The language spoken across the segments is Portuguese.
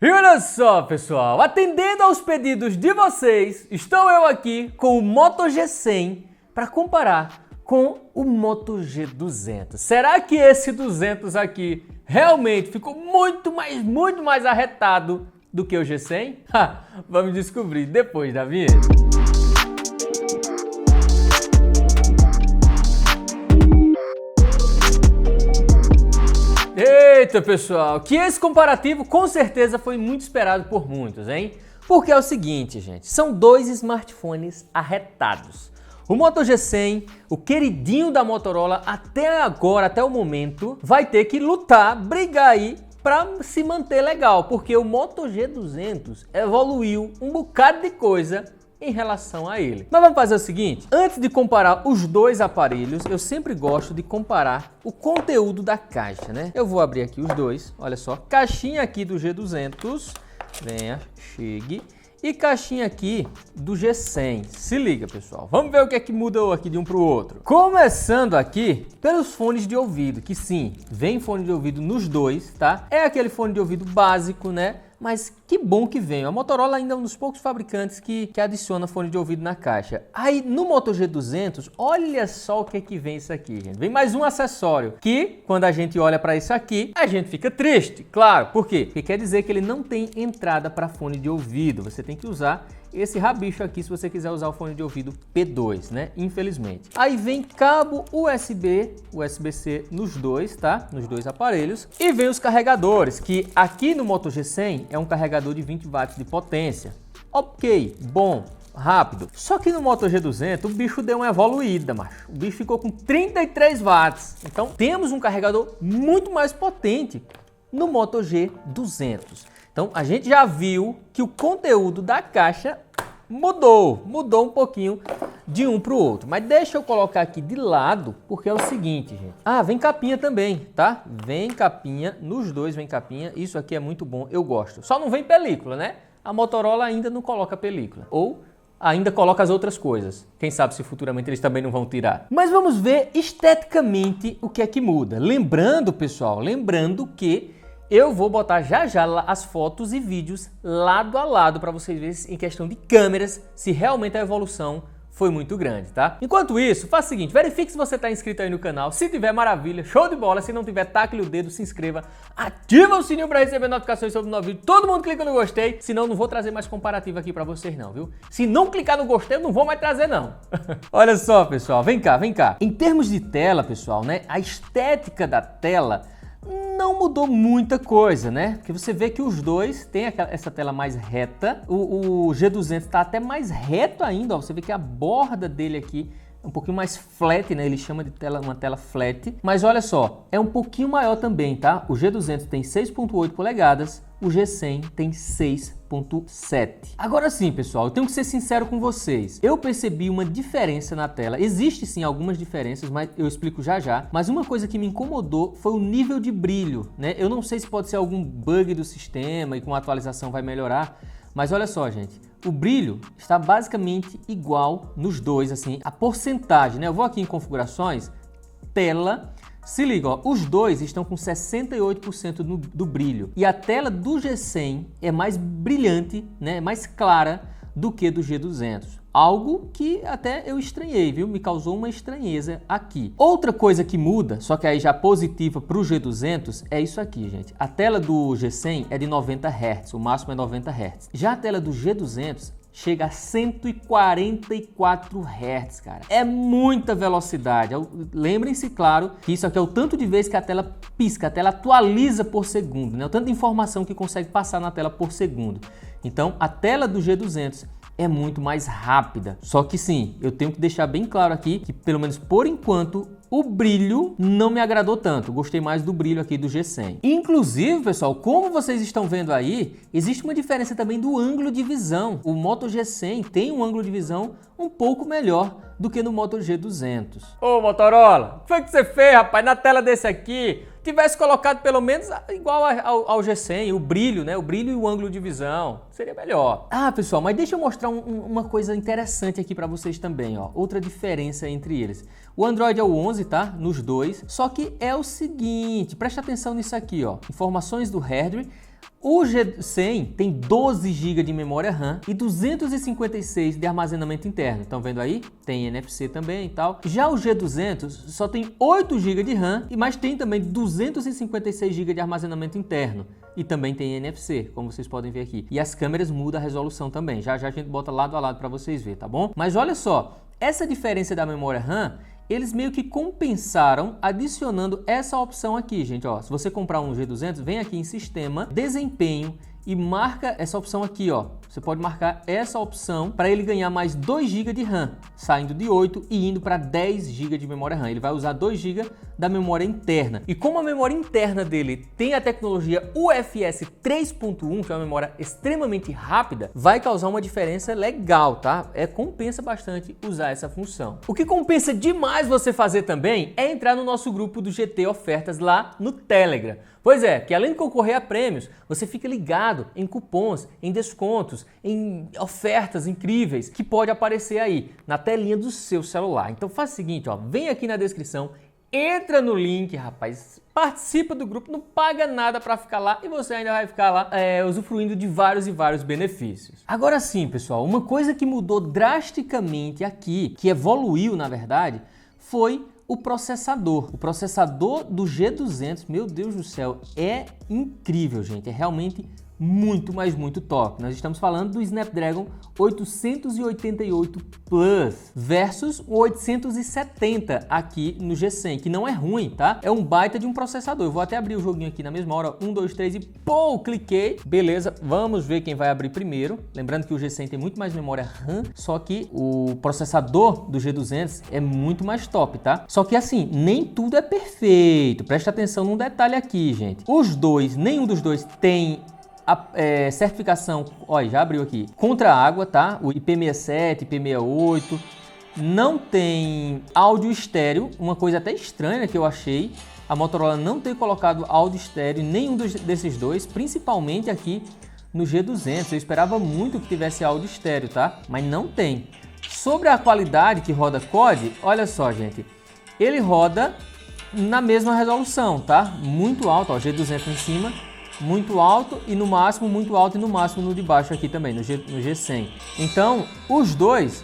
E olha só, pessoal, atendendo aos pedidos de vocês, estou eu aqui com o Moto G100 para comparar com o Moto G200. Será que esse 200 aqui realmente ficou muito mais arretado do que o G100? Vamos descobrir depois da vinheta. Eita, pessoal, que esse comparativo com certeza foi muito esperado por muitos, hein? Porque é o seguinte, gente, são dois smartphones arretados. O Moto G100, o queridinho da Motorola, até agora, até o momento, vai ter que lutar, brigar aí para se manter legal, porque o Moto G200 evoluiu um bocado de coisa em relação a ele. Mas vamos fazer o seguinte, antes de comparar os dois aparelhos, eu sempre gosto de comparar o conteúdo da caixa, né? Eu vou abrir aqui os dois, olha só, caixinha aqui do G200, venha, chegue, e caixinha aqui do G100. Se liga, pessoal, vamos ver o que é que mudou aqui de um para o outro. Começando aqui pelos fones de ouvido, que sim, vem fone de ouvido nos dois, tá? É aquele fone de ouvido básico, né? Mas que bom que vem. A Motorola ainda é um dos poucos fabricantes que adiciona fone de ouvido na caixa. Aí no Moto G200, olha só o que é que vem isso aqui, gente. Vem mais um acessório que, quando a gente olha para isso aqui, a gente fica triste. Claro, por quê? Porque quer dizer que ele não tem entrada para fone de ouvido. Você tem que usar esse rabicho aqui se você quiser usar o fone de ouvido P2, né? Infelizmente. Aí vem cabo USB, USB-C nos dois, tá? Nos dois aparelhos. E vem os carregadores, que aqui no Moto G100 é um carregador de 20 watts de potência. Ok, bom, rápido. Só que no Moto G200 o bicho deu uma evoluída, macho. O bicho ficou com 33 watts. Então temos um carregador muito mais potente no Moto G200. Então a gente já viu que o conteúdo da caixa mudou um pouquinho de um para o outro. Mas deixa eu colocar aqui de lado, porque é o seguinte, gente. Vem capinha também, tá? Vem capinha, nos dois vem capinha. Isso aqui é muito bom, eu gosto. Só não vem película, né? A Motorola ainda não coloca película. Ou ainda coloca as outras coisas. Quem sabe se futuramente eles também não vão tirar. Mas vamos ver esteticamente o que é que muda. Lembrando, pessoal, que eu vou botar já as fotos e vídeos lado a lado para vocês verem em questão de câmeras se realmente a evolução foi muito grande, tá? Enquanto isso, faça o seguinte, verifique se você está inscrito aí no canal. Se tiver, maravilha, show de bola. Se não tiver, taque-lhe o dedo, se inscreva, ativa o sininho para receber notificações sobre o novo vídeo. Todo mundo clica no gostei, senão não vou trazer mais comparativo aqui para vocês não, viu? Se não clicar no gostei, eu não vou mais trazer não. Olha só, pessoal, vem cá. Em termos de tela, pessoal, né? A estética da tela não mudou muita coisa, né? Porque você vê que os dois têm essa tela mais reta. O G200 está até mais reto ainda, ó. Você vê que a borda dele aqui é um pouquinho mais flat, né? Ele chama de uma tela flat. Mas olha só, é um pouquinho maior também, tá? O G200 tem 6.8 polegadas, o G100 tem 6.7. Agora sim, pessoal, eu tenho que ser sincero com vocês. Eu percebi uma diferença na tela. Existe sim algumas diferenças, mas eu explico já. Mas uma coisa que me incomodou foi o nível de brilho, né? Eu não sei se pode ser algum bug do sistema e com a atualização vai melhorar. Mas olha só, gente, o brilho está basicamente igual nos dois, assim, a porcentagem, né? Eu vou aqui em configurações, tela, se liga, ó, os dois estão com 68% do brilho e a tela do G100 é mais brilhante, né? Mais clara do que do G200. Algo que até eu estranhei, viu? Me causou uma estranheza aqui. Outra coisa que muda, só que aí já positiva para o G200, é isso aqui, gente. A tela do G100 é de 90 Hz, o máximo é 90 Hz. Já a tela do G200 chega a 144 Hz, cara. É muita velocidade. Lembrem-se, claro, que isso aqui é o tanto de vezes que a tela pisca, a tela atualiza por segundo, né? O tanto de informação que consegue passar na tela por segundo. Então, a tela do G200 é muito mais rápida. Só que sim, eu tenho que deixar bem claro aqui que, pelo menos por enquanto, o brilho não me agradou tanto. Gostei mais do brilho aqui do G100. Inclusive, pessoal, como vocês estão vendo aí, existe uma diferença também do ângulo de visão. O Moto G100 tem um ângulo de visão um pouco melhor do que no Moto G200. Ô Motorola, o que foi que você fez, rapaz, na tela desse aqui? Tivesse colocado pelo menos igual ao G100, o brilho, né? O brilho e o ângulo de visão. Seria melhor. Pessoal, mas deixa eu mostrar uma coisa interessante aqui para vocês também, ó. Outra diferença entre eles. O Android é o 11, tá? Nos dois. Só que é o seguinte, presta atenção nisso aqui, ó. Informações do hardware. O G100 tem 12 GB de memória RAM e 256 de armazenamento interno. Estão vendo aí? Tem NFC também e tal. Já o G200 só tem 8 GB de RAM, mas tem também 256 GB de armazenamento interno. E também tem NFC, como vocês podem ver aqui. E as câmeras mudam a resolução também. Já já a gente bota lado a lado para vocês verem, tá bom? Mas olha só, essa diferença da memória RAM, eles meio que compensaram adicionando essa opção aqui, gente. Ó, se você comprar um G200, vem aqui em Sistema, Desempenho e marca essa opção aqui, ó. Você pode marcar essa opção para ele ganhar mais 2 GB de RAM, saindo de 8 e indo para 10 GB de memória RAM. Ele vai usar 2 GB da memória interna. E como a memória interna dele tem a tecnologia UFS 3.1, que é uma memória extremamente rápida, vai causar uma diferença legal, tá? Compensa bastante usar essa função. O que compensa demais você fazer também é entrar no nosso grupo do GT Ofertas lá no Telegram. Pois é, que além de concorrer a prêmios, você fica ligado em cupons, em descontos, em ofertas incríveis que pode aparecer aí na telinha do seu celular. Então faz o seguinte, ó, vem aqui na descrição, entra no link, rapaz, participa do grupo, não paga nada para ficar lá e você ainda vai ficar lá usufruindo de vários e vários benefícios. Agora sim, pessoal, uma coisa que mudou drasticamente aqui, que evoluiu na verdade, foi o processador. O processador do G200, meu Deus do céu, é incrível, gente. É realmente muito, mas muito top. Nós estamos falando do Snapdragon 888 Plus versus o 870 aqui no G100, que não é ruim, tá? É um baita de um processador. Eu vou até abrir o joguinho aqui na mesma hora. 1, 2, 3 e pô, cliquei. Beleza, vamos ver quem vai abrir primeiro. Lembrando que o G100 tem muito mais memória RAM, só que o processador do G200 é muito mais top, tá? Só que assim, nem tudo é perfeito. Presta atenção num detalhe aqui, gente. Nenhum dos dois tem certificação, olha, já abriu aqui, contra a água, tá? O IP67, IP68, não tem áudio estéreo, uma coisa até estranha que eu achei, a Motorola não ter colocado áudio estéreo em nenhum desses dois, principalmente aqui no G200, eu esperava muito que tivesse áudio estéreo, tá? Mas não tem. Sobre a qualidade que roda COD, olha só, gente, ele roda na mesma resolução, tá? Muito alto, ó, G200 em cima, muito alto e no máximo, muito alto e no máximo no de baixo aqui também, no G100. Então, os dois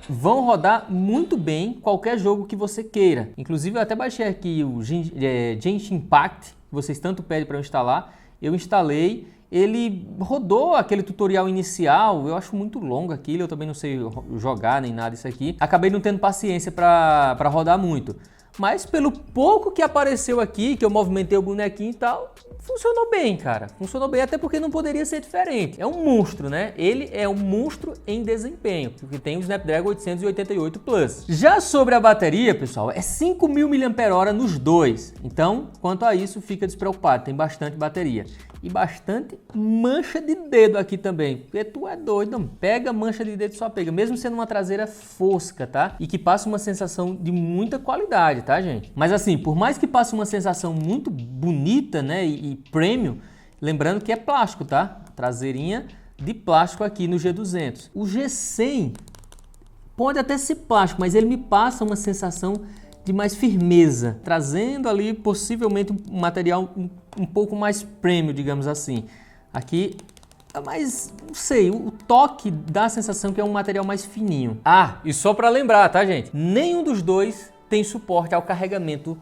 vão rodar muito bem qualquer jogo que você queira. Inclusive, eu até baixei aqui o Genshin Impact, que vocês tanto pedem para eu instalar. Eu instalei, ele rodou aquele tutorial inicial, eu acho muito longo aquilo, eu também não sei jogar nem nada disso aqui. Acabei não tendo paciência para rodar muito. Mas pelo pouco que apareceu aqui, que eu movimentei o bonequinho e tal, funcionou bem, cara. Funcionou bem, até porque não poderia ser diferente. É um monstro, né? Ele é um monstro em desempenho, porque tem o Snapdragon 888 Plus. Já sobre a bateria, pessoal, é 5.000 mAh nos dois. Então, quanto a isso, fica despreocupado. Tem bastante bateria. E bastante mancha de dedo aqui também, porque tu é doido, não pega mancha de dedo, só pega, mesmo sendo uma traseira fosca, tá? E que passa uma sensação de muita qualidade, tá, gente? Mas assim, por mais que passe uma sensação muito bonita, né, e premium, lembrando que é plástico, tá? Traseirinha de plástico aqui no G200. O G100 pode até ser plástico, mas ele me passa uma sensação de mais firmeza, trazendo ali possivelmente um material um pouco mais premium, digamos assim. Aqui, mas não sei, o toque dá a sensação que é um material mais fininho. Ah, e só para lembrar, tá, gente? Nenhum dos dois tem suporte ao carregamento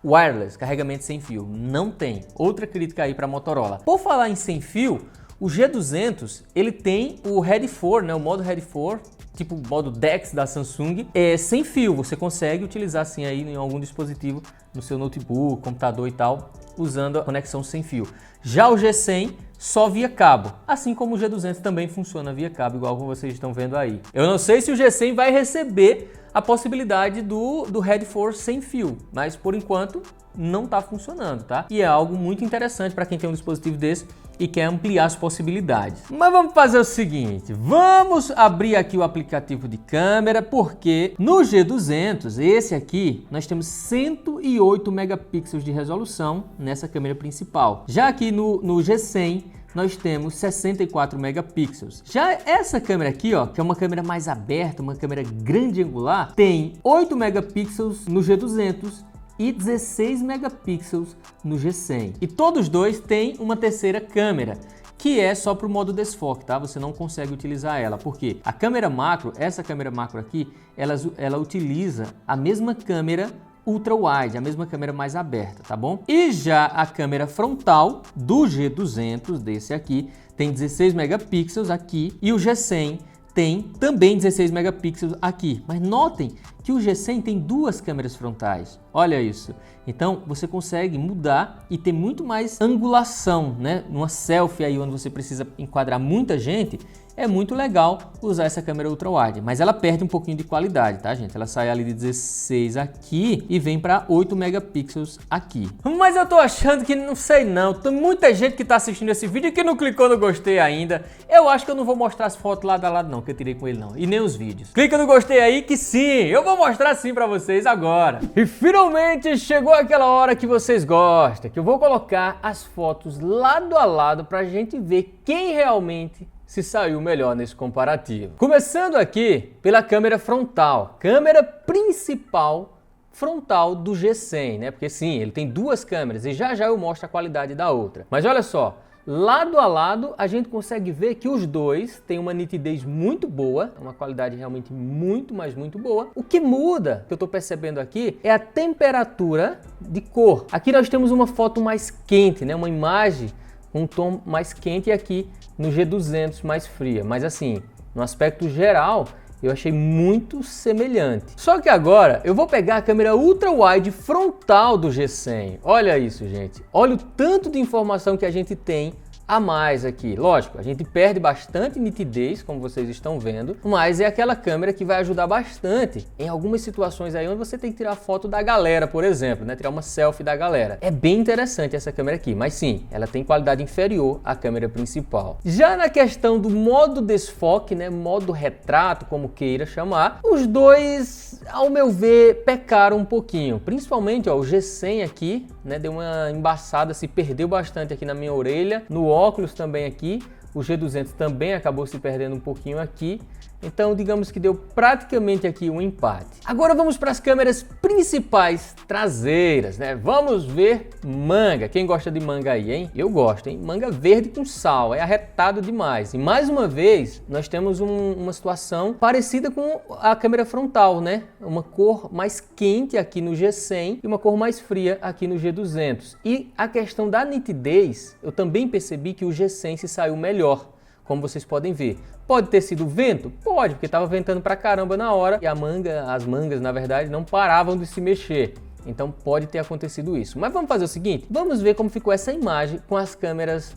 wireless, carregamento sem fio. Não tem. Outra crítica aí para a Motorola. Por falar em sem fio, o G200, ele tem o Ready For, né, o modo Ready For, tipo o modo DeX da Samsung, é sem fio. Você consegue utilizar assim aí em algum dispositivo, no seu notebook, computador e tal, usando a conexão sem fio. Já o G100 só via cabo, assim como o G200 também funciona via cabo, igual como vocês estão vendo aí. Eu não sei se o G100 vai receber a possibilidade do Ready For sem fio, mas por enquanto não está funcionando, tá? E é algo muito interessante para quem tem um dispositivo desse e quer ampliar as possibilidades. Mas vamos fazer o seguinte, vamos abrir aqui o aplicativo de câmera, porque no G200, esse aqui, nós temos 108 megapixels de resolução nessa câmera principal. Já aqui no G100, nós temos 64 megapixels. Já essa câmera aqui, ó, que é uma câmera mais aberta, uma câmera grande angular, tem 8 megapixels no G200 e 16 megapixels no G100. E todos dois têm uma terceira câmera, que é só para o modo desfoque, tá? Você não consegue utilizar ela, porque a câmera macro, essa câmera macro aqui, ela utiliza a mesma câmera ultra wide, a mesma câmera mais aberta, tá bom? E já a câmera frontal do G200, desse aqui, tem 16 megapixels aqui e o G100 tem também 16 megapixels aqui. Mas notem que o G100 tem duas câmeras frontais. Olha isso. Então você consegue mudar e ter muito mais angulação, né? Numa selfie aí onde você precisa enquadrar muita gente, é muito legal usar essa câmera ultra wide, mas ela perde um pouquinho de qualidade, tá, gente? Ela sai ali de 16 aqui e vem para 8 megapixels aqui. Mas eu tô achando que não sei não, tem muita gente que tá assistindo esse vídeo que não clicou no gostei ainda. Eu acho que eu não vou mostrar as fotos lado a lado não, que eu tirei com ele não, e nem os vídeos. Clica no gostei aí que sim, eu vou mostrar sim para vocês agora. E finalmente chegou aquela hora que vocês gostam, que eu vou colocar as fotos lado a lado pra gente ver quem realmente se saiu melhor nesse comparativo. Começando aqui pela câmera frontal, câmera principal frontal do G100, né? Porque sim, ele tem duas câmeras e já já eu mostro a qualidade da outra. Mas olha só, lado a lado a gente consegue ver que os dois têm uma nitidez muito boa, uma qualidade realmente muito, mas muito boa. O que muda, que eu estou percebendo aqui, é a temperatura de cor. Aqui nós temos uma foto mais quente, né? Uma imagem com um tom mais quente e aqui no G200 mais fria. Mas assim, no aspecto geral, eu achei muito semelhante. Só que agora eu vou pegar a câmera ultra wide frontal do G100. Olha isso, gente. Olha o tanto de informação que a gente tem a mais aqui. Lógico, a gente perde bastante nitidez, como vocês estão vendo, mas é aquela câmera que vai ajudar bastante em algumas situações aí onde você tem que tirar foto da galera, por exemplo, né? Tirar uma selfie da galera. É bem interessante essa câmera aqui, mas sim, ela tem qualidade inferior à câmera principal. Já na questão do modo desfoque, né? Modo retrato, como queira chamar, os dois, ao meu ver, pecaram um pouquinho. Principalmente, ó, o G100 aqui, né? Deu uma embaçada, se perdeu bastante aqui na minha orelha, no óculos também aqui, o G200 também acabou se perdendo um pouquinho aqui, então digamos que deu praticamente aqui um empate. Agora vamos para as câmeras principais traseiras, né? Vamos ver manga. Quem gosta de manga aí, hein? Eu gosto, hein? Manga verde com sal, é arretado demais. E mais uma vez, nós temos uma situação parecida com a câmera frontal, né? Uma cor mais quente aqui no G100 e uma cor mais fria aqui no G200. E a questão da nitidez, eu também percebi que o G100 se saiu melhor, como vocês podem ver. Pode ter sido vento? Pode, porque estava ventando pra caramba na hora e as mangas, na verdade, não paravam de se mexer. Então pode ter acontecido isso. Mas vamos fazer o seguinte, vamos ver como ficou essa imagem com as câmeras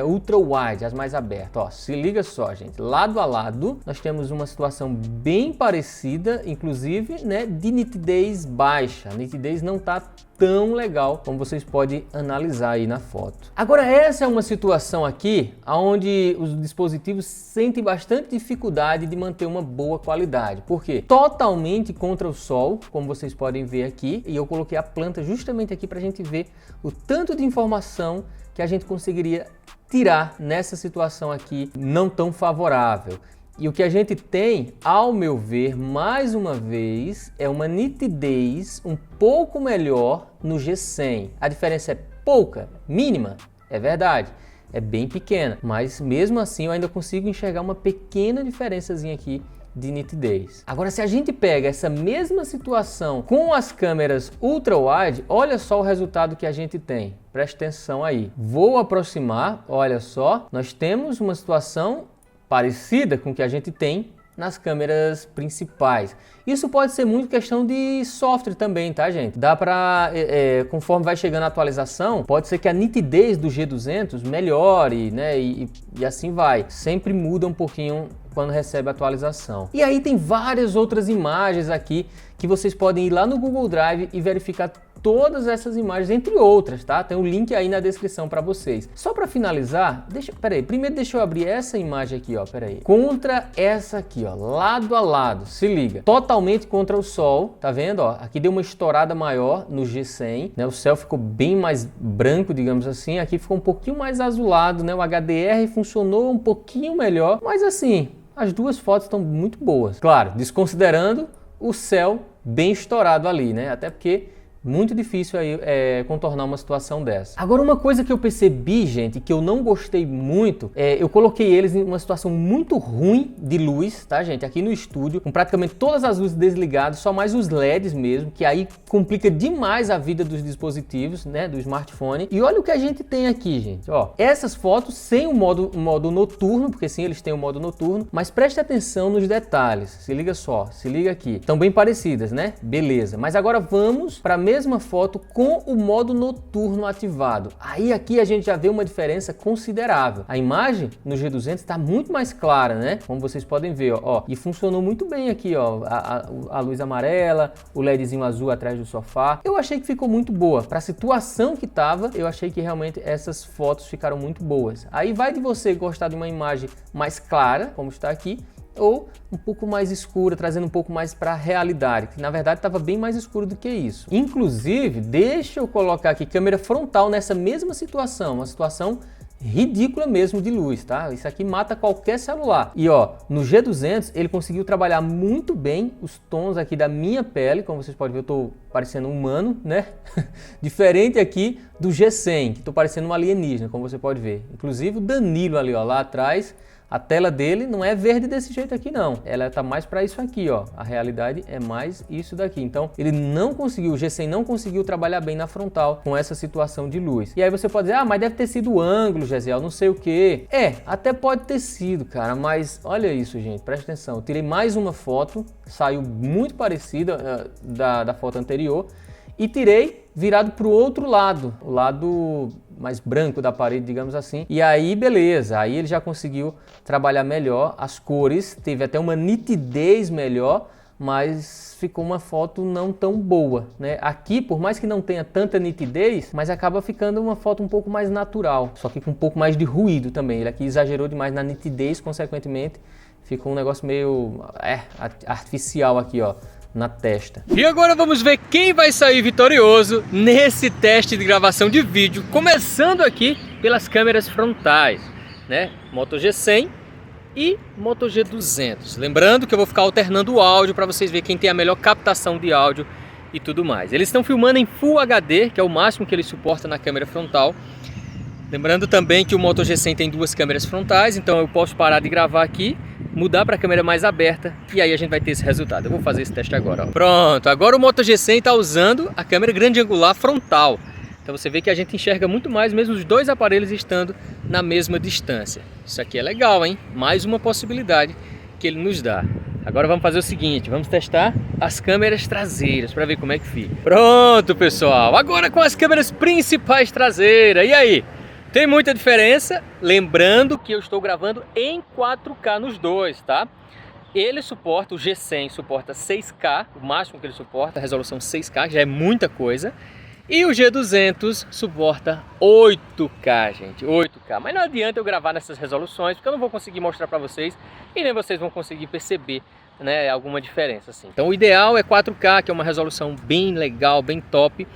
ultra wide, as mais abertas. Ó, se liga só, gente, lado a lado nós temos uma situação bem parecida, inclusive, né, de nitidez baixa. A nitidez não está tão legal como vocês podem analisar aí na foto. Agora essa é uma situação aqui onde os dispositivos sentem bastante dificuldade de manter uma boa qualidade. Por quê? Totalmente contra o sol, como vocês podem ver aqui, e eu coloquei a planta justamente aqui para a gente ver o tanto de informação que a gente conseguiria tirar nessa situação aqui não tão favorável. E o que a gente tem, ao meu ver, mais uma vez, é uma nitidez um pouco melhor no G100. A diferença é pouca, mínima, é verdade, é bem pequena, mas mesmo assim eu ainda consigo enxergar uma pequena diferençazinha aqui de nitidez. Agora, se a gente pega essa mesma situação com as câmeras ultra wide, olha só o resultado que a gente tem. Presta atenção aí. Vou aproximar, olha só, nós temos uma situação parecida com o que a gente tem nas câmeras principais. Isso pode ser muito questão de software também, tá, gente? Dá para, conforme vai chegando a atualização, pode ser que a nitidez do G200 melhore, né? E assim vai. Sempre muda um pouquinho quando recebe a atualização. E aí tem várias outras imagens aqui que vocês podem ir lá no Google Drive e verificar todas essas imagens, entre outras, tá? Tem um link aí na descrição para vocês. Só para finalizar, primeiro deixa eu abrir essa imagem aqui, ó, contra essa aqui, ó, lado a lado, se liga, totalmente contra o sol, tá vendo, ó? Aqui deu uma estourada maior no G100, né? O céu ficou bem mais branco, digamos assim, aqui ficou um pouquinho mais azulado, né? O HDR funcionou um pouquinho melhor, mas assim, as duas fotos estão muito boas. Claro, desconsiderando o céu bem estourado ali, né? Até porque Muito difícil aí contornar uma situação dessa. Agora, uma coisa que eu percebi, gente, que eu não gostei muito, eu coloquei eles em uma situação muito ruim de luz, tá, gente? Aqui no estúdio, com praticamente todas as luzes desligadas, só mais os LEDs mesmo, que aí complica demais a vida dos dispositivos, né, do smartphone. E olha o que a gente tem aqui, gente, ó. Essas fotos sem o modo noturno, porque sim, eles têm o modo noturno, mas preste atenção nos detalhes. Se liga só, se liga aqui. Estão bem parecidas, né? Beleza. Mas agora vamos para a mesma foto com o modo noturno ativado. Aí aqui a gente já vê uma diferença considerável. A imagem no G200 está muito mais clara, né? Como vocês podem ver, ó. E funcionou muito bem aqui, ó. A luz amarela, o LEDzinho azul atrás do sofá. Eu achei que ficou muito boa. Para a situação que tava, eu achei que realmente essas fotos ficaram muito boas. Aí vai de você gostar de uma imagem mais clara, como está aqui, ou um pouco mais escura, trazendo um pouco mais para a realidade, que na verdade estava bem mais escuro do que isso. Inclusive, deixa eu colocar aqui câmera frontal nessa mesma situação, uma situação ridícula mesmo de luz, tá? Isso aqui mata qualquer celular. E ó, no G200 ele conseguiu trabalhar muito bem os tons aqui da minha pele, como vocês podem ver, eu tô parecendo um humano, né? Diferente aqui do G100, que tô parecendo um alienígena, como você pode ver. Inclusive o Danilo ali, ó, lá atrás, a tela dele não é verde desse jeito aqui não, ela tá mais para isso aqui, ó. A realidade é mais isso daqui. Então ele não conseguiu, o G100 não conseguiu trabalhar bem na frontal com essa situação de luz. E aí você pode dizer, ah, mas deve ter sido o ângulo, Gesiel, não sei o que. Até pode ter sido, cara, mas olha isso, gente, presta atenção. Eu tirei mais uma foto, saiu muito parecida da foto anterior, e tirei virado para o outro lado, o lado mais branco da parede, digamos assim. E aí, beleza, aí ele já conseguiu trabalhar melhor as cores, teve até uma nitidez melhor, mas ficou uma foto não tão boa, né? Aqui, por mais que não tenha tanta nitidez, mas acaba ficando uma foto um pouco mais natural, só que com um pouco mais de ruído também. Ele aqui exagerou demais na nitidez, consequentemente, ficou um negócio meio artificial aqui, ó, na testa. E agora vamos ver quem vai sair vitorioso nesse teste de gravação de vídeo, começando aqui pelas câmeras frontais, né? Moto G100 e Moto G200. Lembrando que eu vou ficar alternando o áudio para vocês verem quem tem a melhor captação de áudio e tudo mais. Eles estão filmando em Full HD, que é o máximo que ele suporta na câmera frontal. Lembrando também que o Moto G100 tem duas câmeras frontais, então eu posso parar de gravar aqui, mudar para a câmera mais aberta e aí a gente vai ter esse resultado. Eu vou fazer esse teste agora, ó. Pronto, agora o Moto G100 está usando a câmera grande angular frontal. Então você vê que a gente enxerga muito mais, mesmo os dois aparelhos estando na mesma distância. Isso aqui é legal, hein? Mais uma possibilidade que ele nos dá. Agora vamos fazer o seguinte, vamos testar as câmeras traseiras para ver como é que fica. Pronto, pessoal, agora com as câmeras principais traseiras. E aí? Tem muita diferença, lembrando que eu estou gravando em 4K nos dois, tá? Ele suporta, o G100 suporta 6K, o máximo que ele suporta, a resolução 6K, que já é muita coisa. E o G200 suporta 8K, gente, 8K. Mas não adianta eu gravar nessas resoluções, porque eu não vou conseguir mostrar para vocês e nem vocês vão conseguir perceber, né, alguma diferença assim. Então o ideal é 4K, que é uma resolução bem legal, bem top.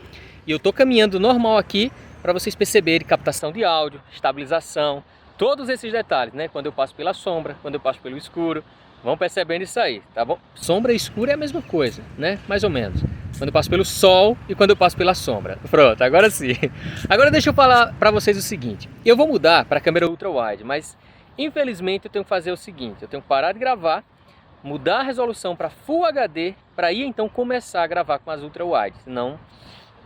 E eu tô caminhando normal aqui, para vocês perceberem captação de áudio, estabilização, todos esses detalhes, né? Quando eu passo pela sombra, quando eu passo pelo escuro, vão percebendo isso aí, tá bom? Sombra e escuro é a mesma coisa, né? Mais ou menos. Quando eu passo pelo sol e quando eu passo pela sombra. Pronto, agora sim. Agora deixa eu falar para vocês o seguinte. Eu vou mudar para a câmera ultra wide, mas infelizmente eu tenho que fazer o seguinte. Eu tenho que parar de gravar, mudar a resolução para Full HD, para aí então começar a gravar com as ultra wide, senão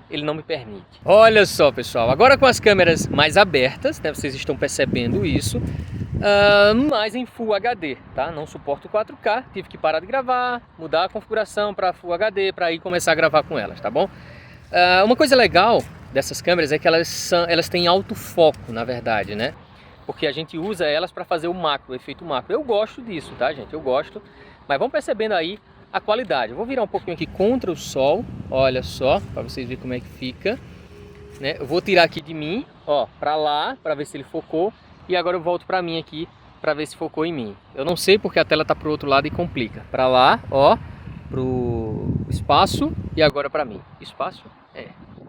ele não me permite. Olha só, pessoal, agora com as câmeras mais abertas, né, vocês estão percebendo isso, mas em Full HD, tá? Não suporto 4K, tive que parar de gravar, mudar a configuração para Full HD, para aí começar a gravar com elas, tá bom? Uma coisa legal dessas câmeras é que elas têm autofoco, na verdade, né? Porque a gente usa elas para fazer o macro, o efeito macro. Eu gosto disso, tá, gente? Eu gosto, mas vão percebendo aí a qualidade. Eu vou virar um pouquinho aqui contra o sol, olha só, para vocês verem como é que fica, né? Eu vou tirar aqui de mim, ó, para lá, para ver se ele focou, e agora eu volto para mim aqui, para ver se focou em mim. Eu não sei porque a tela tá pro outro lado e complica. Para lá, ó, pro espaço, e agora para mim. Espaço?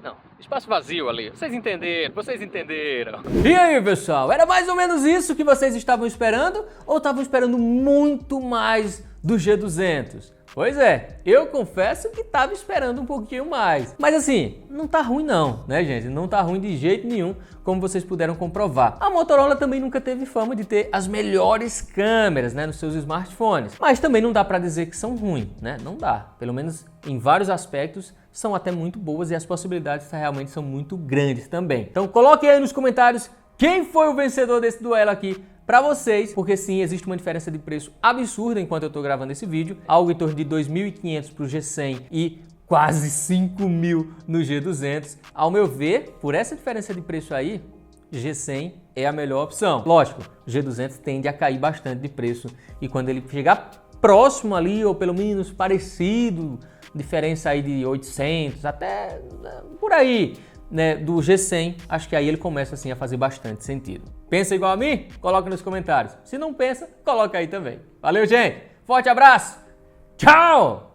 Não, espaço vazio ali. Vocês entenderam, vocês entenderam. E aí, pessoal, era mais ou menos isso que vocês estavam esperando? Ou estavam esperando muito mais do G200? Pois é, eu confesso que tava esperando um pouquinho mais. Mas assim, não tá ruim não, né, gente? Não tá ruim de jeito nenhum, como vocês puderam comprovar. A Motorola também nunca teve fama de ter as melhores câmeras, né, nos seus smartphones. Mas também não dá pra dizer que são ruins, né? Não dá. Pelo menos em vários aspectos são até muito boas e as possibilidades realmente são muito grandes também. Então coloquem aí nos comentários quem foi o vencedor desse duelo aqui para vocês, porque sim, existe uma diferença de preço absurda enquanto eu tô gravando esse vídeo, algo em torno de 2.500 pro G100 e quase 5.000 no G200. Ao meu ver, por essa diferença de preço aí, G100 é a melhor opção. Lógico, G200 tende a cair bastante de preço e quando ele chegar próximo ali, ou pelo menos parecido, diferença aí de 800 até por aí, né, do G100, acho que aí ele começa assim a fazer bastante sentido. Pensa igual a mim? Coloca nos comentários. Se não pensa, coloca aí também. Valeu, gente! Forte abraço! Tchau!